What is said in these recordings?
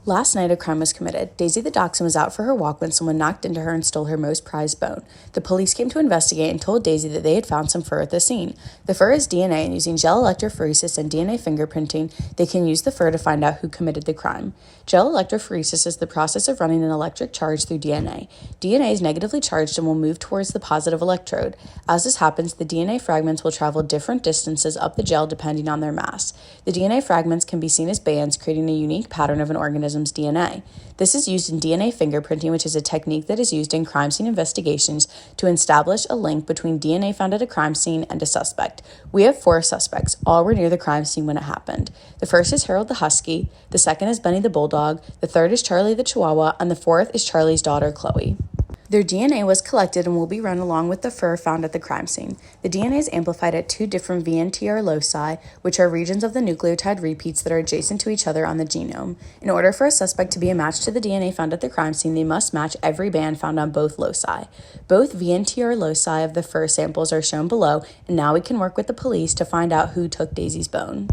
Last night, a crime was committed. Daisy the dachshund was out for her walk when someone knocked into her and stole her most prized bone. The police came to investigate and told Daisy that they had found some fur at the scene. The fur is DNA, and using gel electrophoresis and DNA fingerprinting, they can use the fur to find out who committed the crime. Gel electrophoresis is the process of running an electric charge through DNA. DNA is negatively charged and will move towards the positive electrode. As this happens, the DNA fragments will travel different distances up the gel depending on their mass. The DNA fragments can be seen as bands, creating a unique pattern of an organism's DNA. This is used in DNA fingerprinting, which is a technique that is used in crime scene investigations to establish a link between DNA found at a crime scene and a suspect. We have 4 suspects. All were near the crime scene when it happened. The first is Harold the Husky, the second is Benny the Bulldog, the third is Charlie the Chihuahua, and the fourth is Charlie's daughter, Chloe. Their DNA was collected and will be run along with the fur found at the crime scene. The DNA is amplified at 2 different VNTR loci, which are regions of the nucleotide repeats that are adjacent to each other on the genome. In order for a suspect to be a match to the DNA found at the crime scene, they must match every band found on both loci. Both VNTR loci of the fur samples are shown below, and now we can work with the police to find out who took Daisy's bone.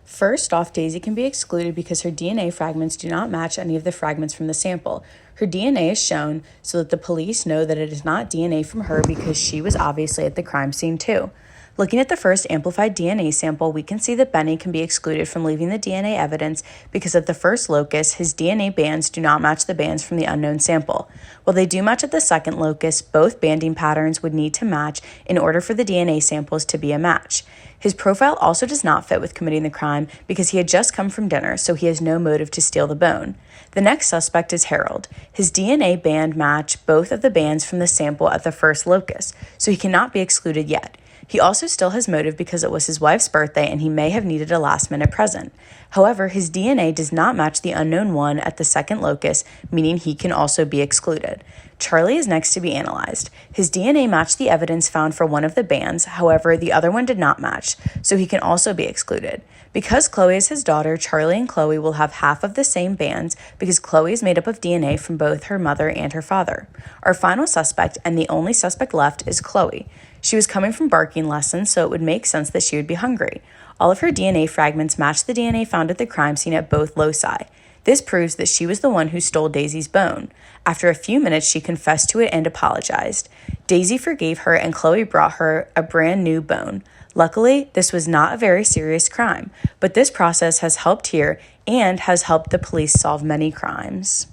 First off, Daisy can be excluded because her DNA fragments do not match any of the fragments from the sample. Her DNA is shown so that the police know that it is not DNA from her because she was obviously at the crime scene too. Looking at the first amplified DNA sample, we can see that Benny can be excluded from leaving the DNA evidence because at the first locus, his DNA bands do not match the bands from the unknown sample. While they do match at the second locus, both banding patterns would need to match in order for the DNA samples to be a match. His profile also does not fit with committing the crime because he had just come from dinner, so he has no motive to steal the bone. The next suspect is Harold. His DNA band match both of the bands from the sample at the first locus, so he cannot be excluded yet. He also still has motive because it was his wife's birthday and he may have needed a last-minute present. However, his DNA does not match the unknown one at the second locus, meaning he can also be excluded. Charlie is next to be analyzed. His DNA matched the evidence found for one of the bands, however, the other one did not match, so he can also be excluded. Because Chloe is his daughter, Charlie and Chloe will have half of the same bands because Chloe is made up of DNA from both her mother and her father. Our final suspect, and the only suspect left, is Chloe. She was coming from barking lessons, so it would make sense that she would be hungry. All of her DNA fragments match the DNA found at the crime scene at both loci. This proves that she was the one who stole Daisy's bone. After a few minutes, she confessed to it and apologized. Daisy forgave her, and Chloe brought her a brand new bone. Luckily, this was not a very serious crime, but this process has helped here and has helped the police solve many crimes.